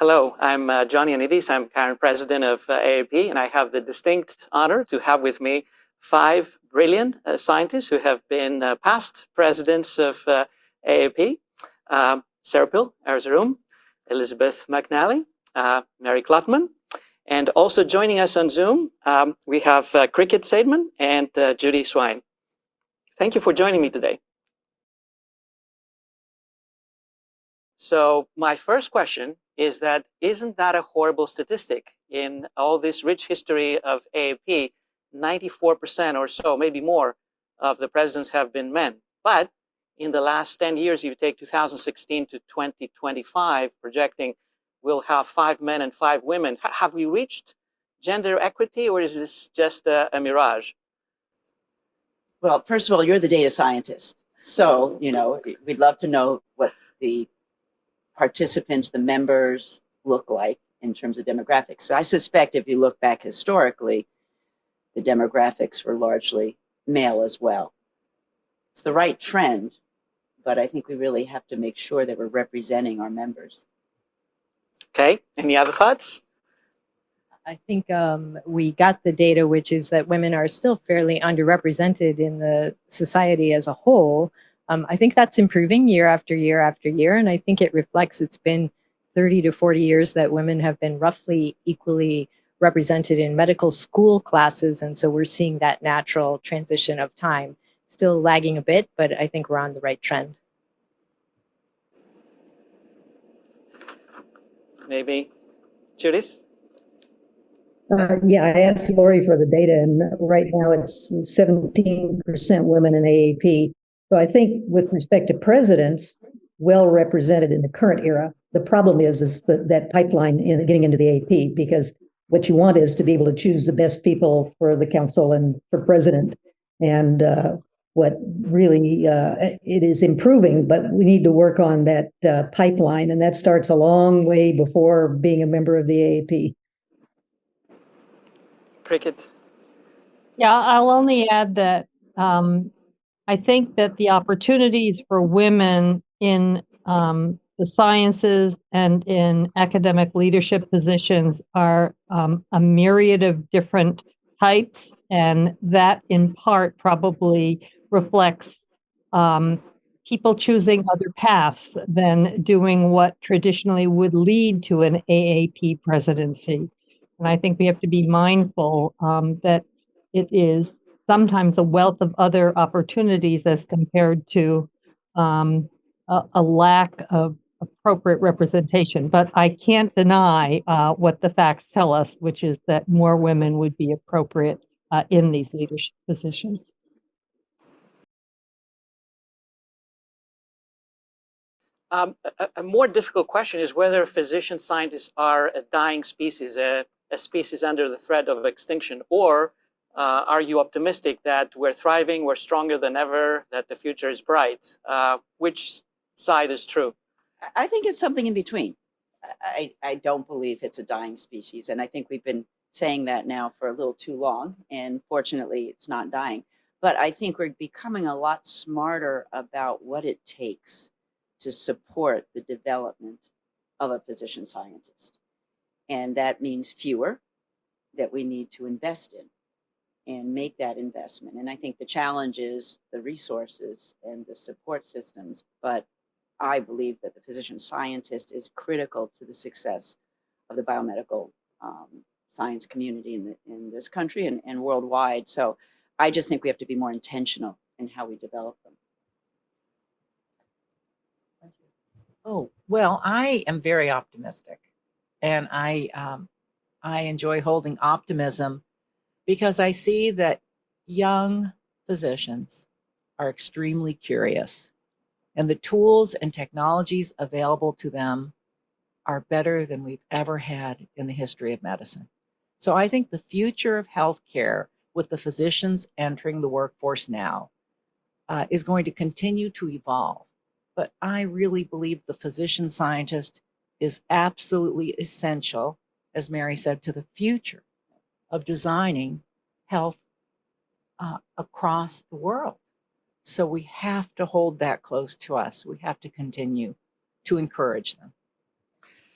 Hello, I'm Johnny Anidis. I'm current president of AAP, and I have the distinct honor to have with me five brilliant scientists who have been past presidents of AAP. Sarah Pill, Erzurum, Elizabeth McNally, Mary Klotman, and also joining us on Zoom, we have Cricket Seidman and Judy Swine. Thank you for joining me today. So my first question is that, isn't that a horrible statistic? In all this rich history of AAP, 94% or so, maybe more, of the presidents have been men. But in the last 10 years, you take 2016 to 2025, projecting we'll have 5 men and 5 women. Have we reached gender equity, or is this just a mirage? Well, first of all, you're the data scientist. So, we'd love to know what the participants, the members look like in terms of demographics. So I suspect if you look back historically, the demographics were largely male as well. It's the right trend, but I think we really have to make sure that we're representing our members. Okay, any other thoughts? I think we got the data, which is that women are still fairly underrepresented in the society as a whole. I think that's improving year after year after year, and I think it reflects it's been 30 to 40 years that women have been roughly equally represented in medical school classes, and so we're seeing that natural transition of time. Still lagging a bit, but I think we're on the right trend. Maybe Judith? Yeah, I asked Lori for the data, and right now it's 17% women in AAP. So I think with respect to presidents, well represented in the current era. The problem is that pipeline in getting into the AAP, because what you want is to be able to choose the best people for the council and for president. And what really, it is improving, but we need to work on that pipeline, and that starts a long way before being a member of the AAP. Cricket? Yeah, I'll only add that I think that the opportunities for women in the sciences and in academic leadership positions are a myriad of different types, and that in part probably reflects people choosing other paths than doing what traditionally would lead to an AAP presidency. And I think we have to be mindful that it is sometimes a wealth of other opportunities as compared to a lack of appropriate representation. But I can't deny what the facts tell us, which is that more women would be appropriate in these leadership positions. A more difficult question is whether physician scientists are a dying species, a species under the threat of extinction, or are you optimistic that we're thriving, we're stronger than ever, that the future is bright? Which side is true? I think it's something in between. I don't believe it's a dying species, and I think we've been saying that now for a little too long, and fortunately it's not dying. But I think we're becoming a lot smarter about what it takes to support the development of a physician scientist. And that means fewer that we need to invest in and make that investment. And I think the challenge is the resources and the support systems, but I believe that the physician scientist is critical to the success of the biomedical science community in this country and worldwide. So I just think we have to be more intentional in how we develop them. Oh, well, I am very optimistic, and I enjoy holding optimism because I see that young physicians are extremely curious, and the tools and technologies available to them are better than we've ever had in the history of medicine. So I think the future of healthcare, with the physicians entering the workforce now, is going to continue to evolve. But I really believe the physician scientist is absolutely essential, as Mary said, to the future of designing health across the world. So we have to hold that close to us. We have to continue to encourage them.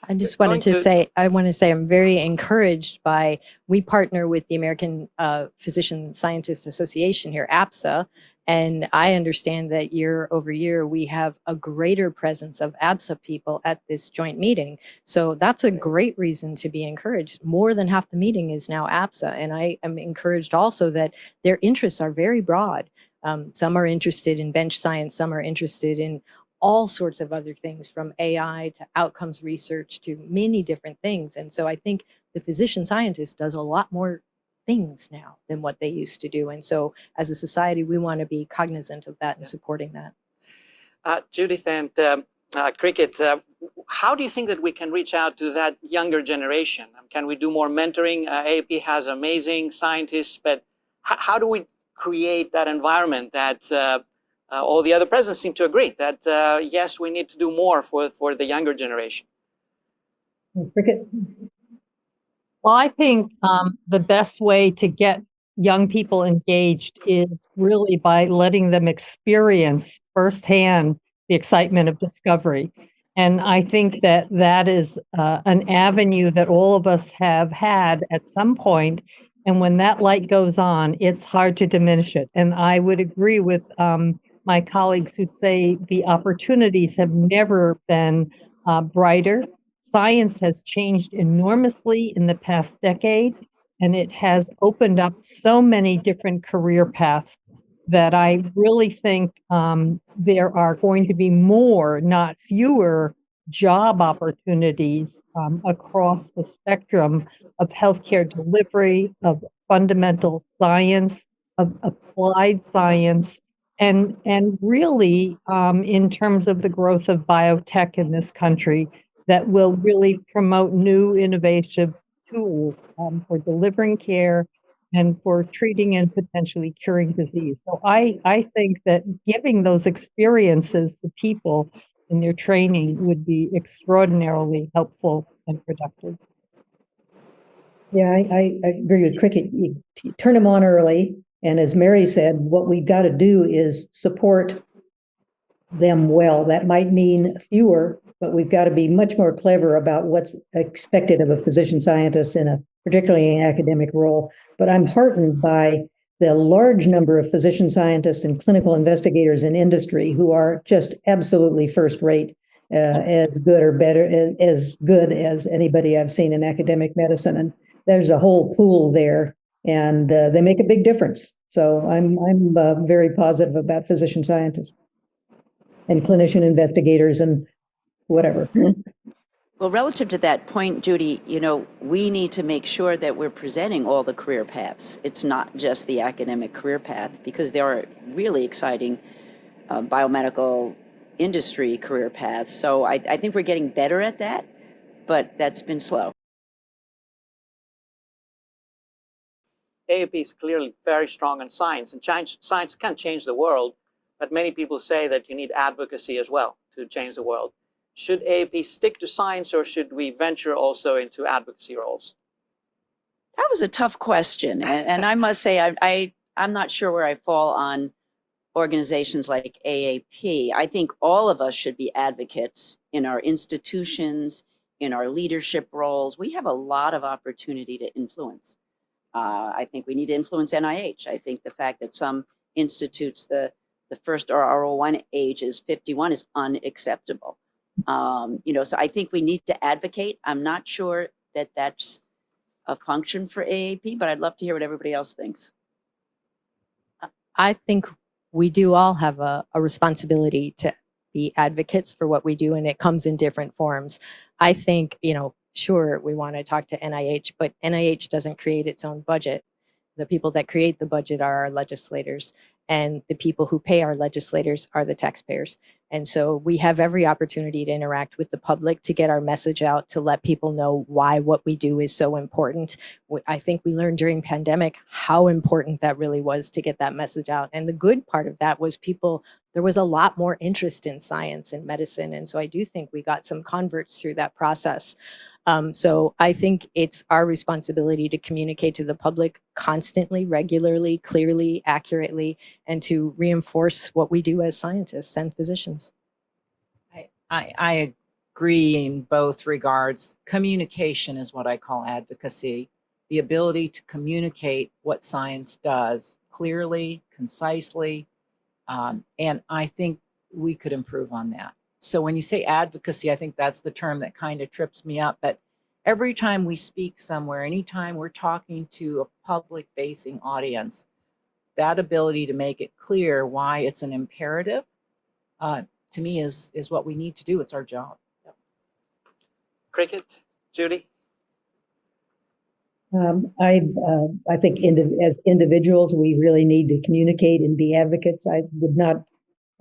I just wanted to say, I'm very encouraged by, we partner with the American Physician Scientist Association here, APSA, and I understand that year over year, we have a greater presence of APSA people at this joint meeting. So that's a great reason to be encouraged. More than half the meeting is now APSA. And I am encouraged also that their interests are very broad. Some are interested in bench science, some are interested in all sorts of other things, from AI to outcomes research to many different things. And so I think the physician scientist does a lot more things now than what they used to do. And so as a society, we want to be cognizant of that and supporting that. Judith and Cricket, how do you think that we can reach out to that younger generation? Can we do more mentoring? AAP has amazing scientists, but how do we create that environment that all the other presidents seem to agree that, yes, we need to do more for the younger generation? Cricket? Well, I think the best way to get young people engaged is really by letting them experience firsthand the excitement of discovery. And I think that that is an avenue that all of us have had at some point. And when that light goes on, it's hard to diminish it. And I would agree with my colleagues who say the opportunities have never been brighter. Science has changed enormously in the past decade, and it has opened up so many different career paths that I really think there are going to be more, not fewer, job opportunities across the spectrum of healthcare delivery, of fundamental science, of applied science, and really in terms of the growth of biotech in this country that will really promote new innovative tools for delivering care and for treating and potentially curing disease. So I think that giving those experiences to people in their training would be extraordinarily helpful and productive. Yeah, I agree with Cricket. You turn them on early. And as Mary said, what we've got to do is support them well. That might mean fewer, but we've got to be much more clever about what's expected of a physician scientist in a particularly an academic role. But I'm heartened by the large number of physician scientists and clinical investigators in industry who are just absolutely first rate, as good or better, as good as anybody I've seen in academic medicine. And there's a whole pool there, and they make a big difference. So I'm very positive about physician scientists and clinician investigators and whatever. Well, relative to that point, Judy, we need to make sure that we're presenting all the career paths. It's not just the academic career path, because there are really exciting biomedical industry career paths. So I think we're getting better at that, but that's been slow. AAP is clearly very strong on science, and science can change the world, but many people say that you need advocacy as well to change the world. Should AAP stick to science, or should we venture also into advocacy roles? That was a tough question. And I must say, I'm not sure where I fall on organizations like AAP. I think all of us should be advocates in our institutions, in our leadership roles. We have a lot of opportunity to influence. I think we need to influence NIH. I think the fact that some institutes, the first RO1 age is 51 is unacceptable. So I think we need to advocate. I'm not sure that that's a function for AAP, but I'd love to hear what everybody else thinks. I think we do all have a responsibility to be advocates for what we do, and it comes in different forms. I think, sure, we want to talk to NIH, but NIH doesn't create its own budget. The people that create the budget are our legislators, and the people who pay our legislators are the taxpayers. And so we have every opportunity to interact with the public, to get our message out, to let people know why what we do is so important. I think we learned during pandemic how important that really was to get that message out. And the good part of that was there was a lot more interest in science and medicine. And so I do think we got some converts through that process. So I think it's our responsibility to communicate to the public constantly, regularly, clearly, accurately, and to reinforce what we do as scientists and physicians. I agree in both regards. Communication is what I call advocacy, the ability to communicate what science does clearly, concisely, and I think we could improve on that. So when you say advocacy, I think that's the term that kind of trips me up. But every time we speak somewhere, anytime we're talking to a public facing audience, that ability to make it clear why it's an imperative, to me is what we need to do. It's our job. Cricket, Judy? I think as individuals, we really need to communicate and be advocates. I would not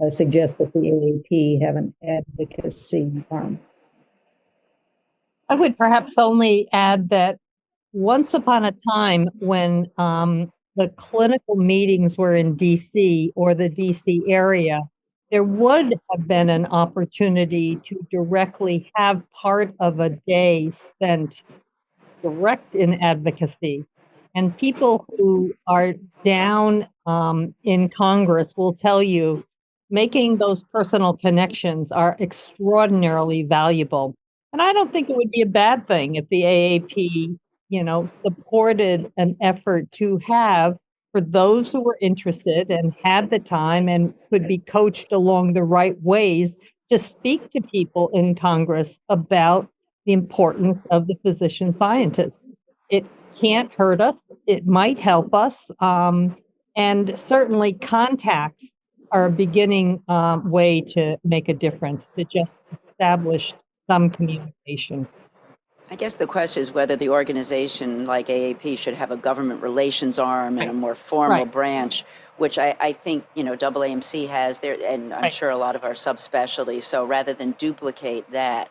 suggest that the AAP have an advocacy arm. I would perhaps only add that once upon a time when the clinical meetings were in DC or the DC area, there would have been an opportunity to directly have part of a day spent direct in advocacy. And people who are down in Congress will tell you making those personal connections are extraordinarily valuable. And I don't think it would be a bad thing if the AAP, supported an effort to have, for those who were interested and had the time and could be coached along the right ways, to speak to people in Congress about the importance of the physician scientist. It can't hurt us. It might help us. And certainly contacts are a beginning way to make a difference, to just establish some communication. I guess the question is whether the organization like AAP should have a government relations arm and a more formal branch, which I think, AAMC has there, and I'm sure a lot of our subspecialties. So rather than duplicate that,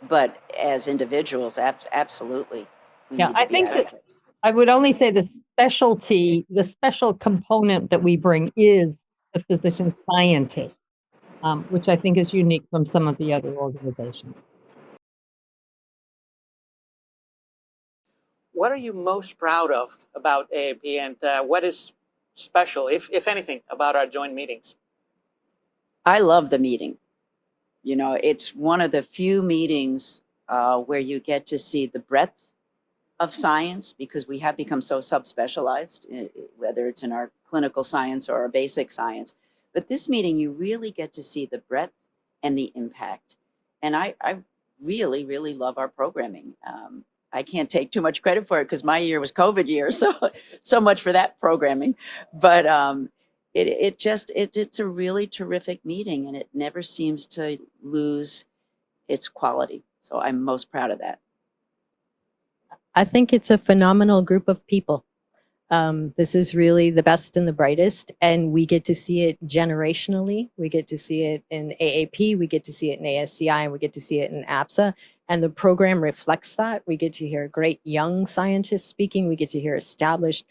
but as individuals, absolutely. Yeah, I think that I would only say the special component that we bring is the physician scientist, which I think is unique from some of the other organizations. What are you most proud of about AAP, and what is special, if anything, about our joint meetings? I love the meeting. It's one of the few meetings where you get to see the breadth of science, because we have become so subspecialized, whether it's in our clinical science or our basic science. But this meeting, you really get to see the breadth and the impact. And I really, really love our programming. I can't take too much credit for it because my year was COVID year, so much for that programming. But it's a really terrific meeting, and it never seems to lose its quality. So I'm most proud of that. I think it's a phenomenal group of people. This is really the best and the brightest, and we get to see it generationally. We get to see it in AAP, we get to see it in ASCI, and we get to see it in APSA. And the program reflects that. We get to hear great young scientists speaking. We get to hear established,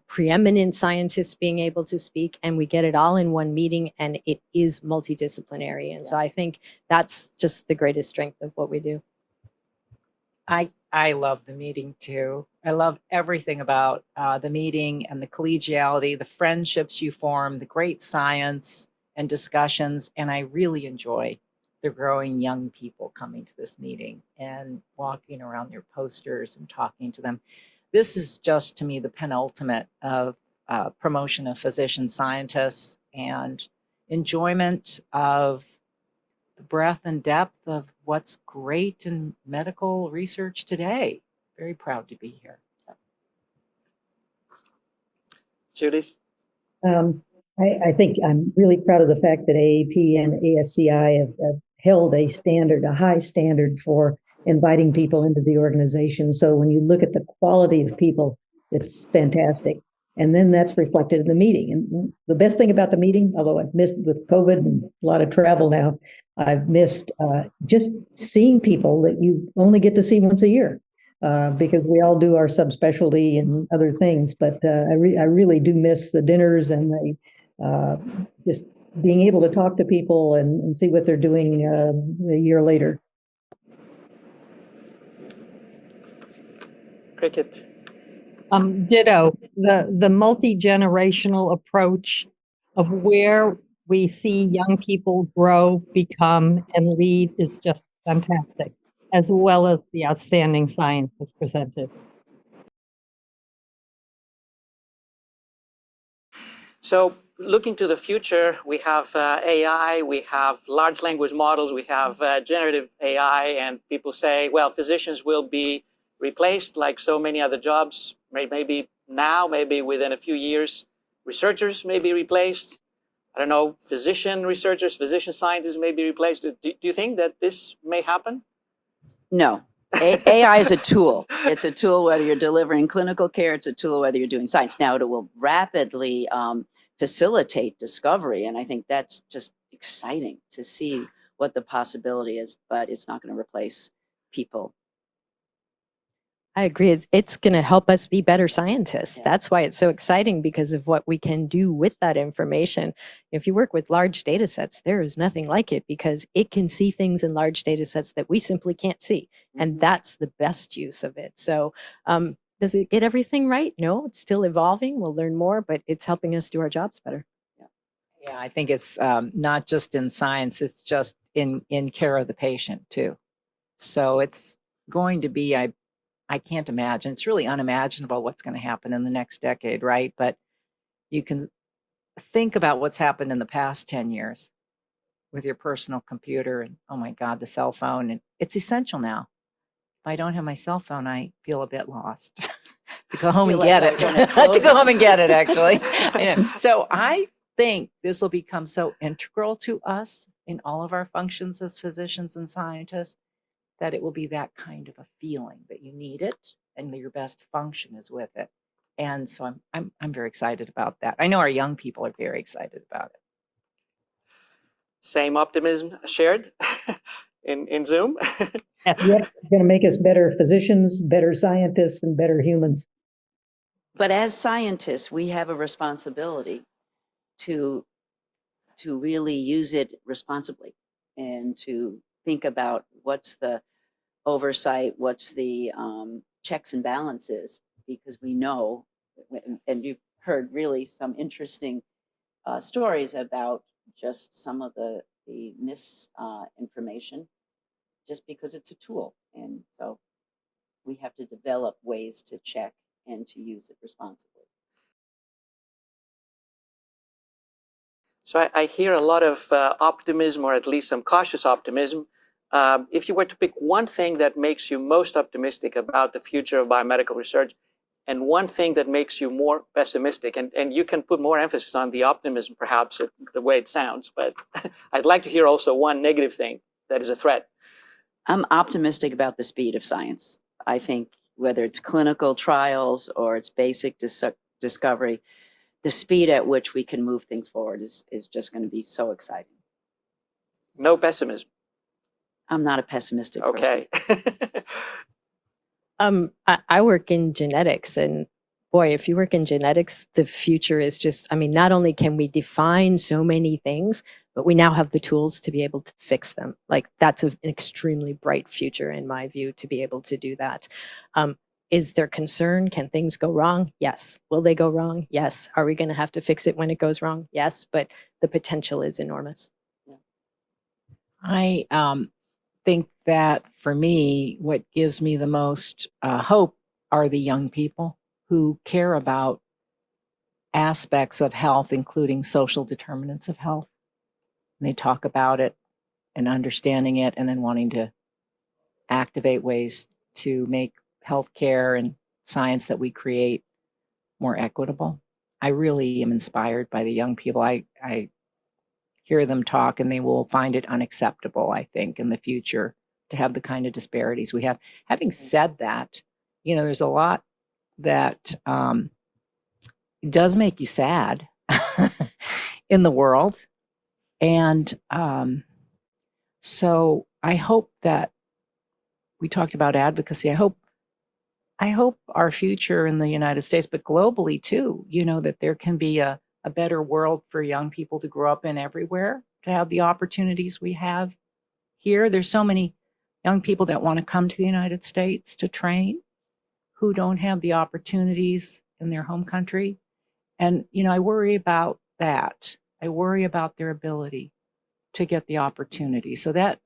preeminent scientists being able to speak, and we get it all in one meeting, and it is multidisciplinary. And so I think that's just the greatest strength of what we do. I love the meeting too. I love everything about the meeting and the collegiality, the friendships you form, the great science and discussions. And I really enjoy the growing young people coming to this meeting and walking around their posters and talking to them. This is just, to me, the penultimate of promotion of physician scientists and enjoyment of the breadth and depth of what's great in medical research today. Very proud to be here. Judith? I think I'm really proud of the fact that AAP and ASCI have held a high standard for inviting people into the organization. So when you look at the quality of people, it's fantastic. And then that's reflected in the meeting. And the best thing about the meeting, although I've missed with COVID and a lot of travel now, I've missed just seeing people that you only get to see once a year because we all do our subspecialty and other things. But I really do miss the dinners and just being able to talk to people and see what they're doing a year later. Cricket? Ditto. The multi-generational approach of where we see young people grow, become, and lead is just fantastic, as well as the outstanding science that's presented. So looking to the future, we have AI, we have large language models, we have generative AI, and people say, well, physicians will be replaced like so many other jobs, maybe now, maybe within a few years. Researchers may be replaced. I don't know, physician researchers, physician scientists may be replaced. Do you think that this may happen? No. AI is a tool. It's a tool whether you're delivering clinical care, it's a tool whether you're doing science. Now, it will rapidly facilitate discovery, and I think that's just exciting to see what the possibility is, but it's not going to replace people. I agree. It's going to help us be better scientists. Yeah. That's why it's so exciting, because of what we can do with that information. If you work with large data sets, there is nothing like it, because it can see things in large data sets that we simply can't see. And that's the best use of it. So does it get everything right? No, it's still evolving. We'll learn more, but it's helping us do our jobs better. Yeah, I think it's not just in science, it's just in care of the patient too. So it's going to be, I can't imagine, it's really unimaginable what's going to happen in the next decade, right? But you can think about what's happened in the past 10 years with your personal computer and, oh my God, the cell phone. And it's essential now. If I don't have my cell phone, I feel a bit lost. To go home and get it. To go home and get it, actually. Yeah. So I think this will become so integral to us in all of our functions as physicians and scientists that it will be that kind of a feeling that you need it and your best function is with it. And so I'm very excited about that. I know our young people are very excited about it. Same optimism shared in Zoom? Yep, it's going to make us better physicians, better scientists, and better humans. But as scientists, we have a responsibility to really use it responsibly and to think about what's the oversight, what's the checks and balances, because we know, and you've heard really some interesting stories about just some of the misinformation, just because it's a tool. And so we have to develop ways to check and to use it responsibly. So I hear a lot of optimism, or at least some cautious optimism. If you were to pick one thing that makes you most optimistic about the future of biomedical research, and one thing that makes you more pessimistic, and you can put more emphasis on the optimism, perhaps, the way it sounds, but I'd like to hear also one negative thing that is a threat. I'm optimistic about the speed of science. I think whether it's clinical trials or it's basic discovery, the speed at which we can move things forward is just going to be so exciting. No pessimism. I'm not a pessimistic Okay. person. I work in genetics, and boy, if you work in genetics, the future is just, I mean, not only can we define so many things, but we now have the tools to be able to fix them. Like, that's an extremely bright future in my view, to be able to do that. Is there concern? Can things go wrong? Yes. Will they go wrong? Yes. Are we going to have to fix it when it goes wrong? Yes. But the potential is enormous. I think that for me, what gives me the most hope are the young people who care about aspects of health, including social determinants of health. And they talk about it and understanding it, and then wanting to activate ways to make healthcare and science that we create more equitable. I really am inspired by the young people. I hear them talk, and they will find it unacceptable, I think, in the future to have the kind of disparities we have. Having said that, you know, there's a lot that does make you sad in the world. And so I hope that we talked about advocacy. I hope our future in the United States, but globally too, you know, that there can be a better world for young people to grow up in everywhere, to have the opportunities we have here. There's so many young people that want to come to the United States to train who don't have the opportunities in their home country. And, you know, I worry about that. I worry about their ability to get the opportunity. So that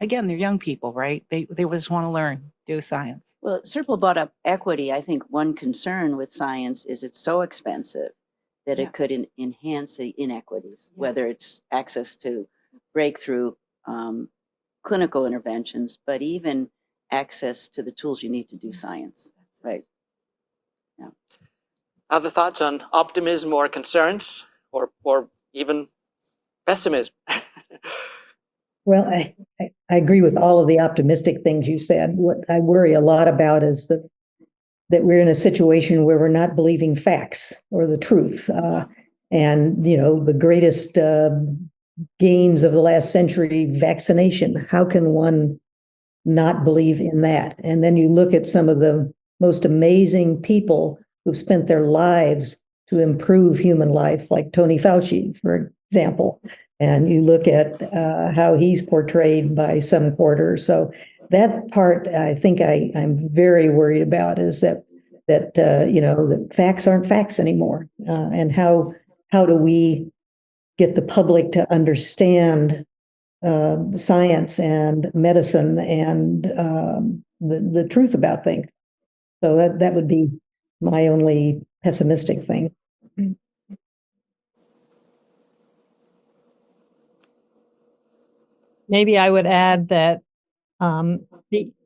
again, they're young people, right? They just want to learn, do science. Well, Serpil brought up equity. I think one concern with science is it's so expensive that it could Yes. enhance the inequities, whether it's access to breakthrough clinical interventions, but even access to the tools you need to do science, right? Other thoughts on optimism or concerns or even pessimism? Well, I agree with all of the optimistic things you said. What I worry a lot about is that we're in a situation where we're not believing facts or the truth. And, you know, the greatest gains of the last century, vaccination. How can one not believe in that? And then you look at some of the most amazing people who've spent their lives to improve human life, like Tony Fauci, for example. And you look at how he's portrayed by some quarters. So that part, I think I'm very worried about is that you know, that facts aren't facts anymore. And how do we get the public to understand science and medicine and the truth about things? So that would be my only pessimistic thing. Maybe I would add that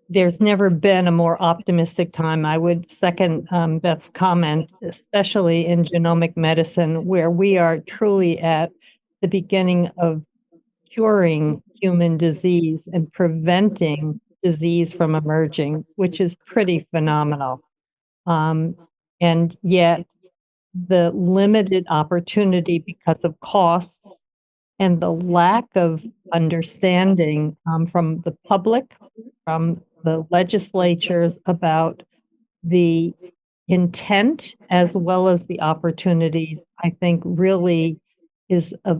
there's never been a more optimistic time. I would second Beth's comment, especially in genomic medicine, where we are truly at the beginning of curing human disease and preventing disease from emerging, which is pretty phenomenal. And yet, the limited opportunity because of costs and the lack of understanding from the public, from the legislatures about the intent as well as the opportunities, I think really is a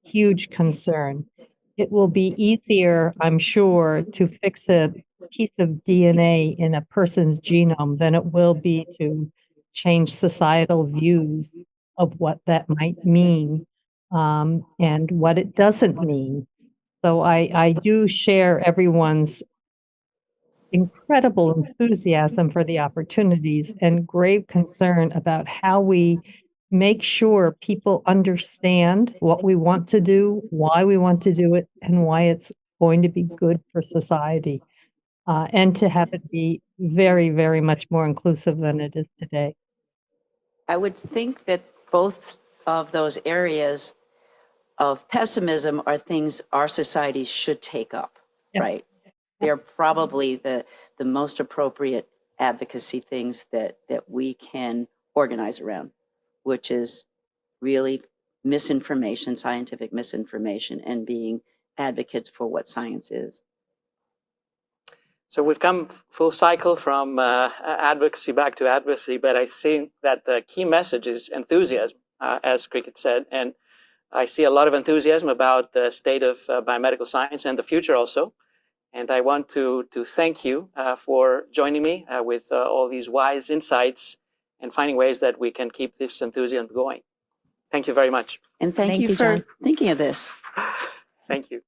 huge concern. It will be easier, I'm sure, to fix a piece of DNA in a person's genome than it will be to change societal views of what that might mean and what it doesn't mean. So I do share everyone's incredible enthusiasm for the opportunities and grave concern about how we make sure people understand what we want to do, why we want to do it, and why it's going to be good for society, and to have it be very, very much more inclusive than it is today. I would think that both of those areas of pessimism are things our society should take up, Yeah. right? They're probably the most appropriate advocacy things that we can organize around, which is really misinformation, scientific misinformation, and being advocates for what science is. So we've come full cycle from advocacy back to advocacy, but I see that the key message is enthusiasm, as Cricket said, and I see a lot of enthusiasm about the state of biomedical science and the future also. And I want to thank you for joining me with all these wise insights and finding ways that we can keep this enthusiasm going. Thank you very much. And thank you for John. thinking of this. Thank you.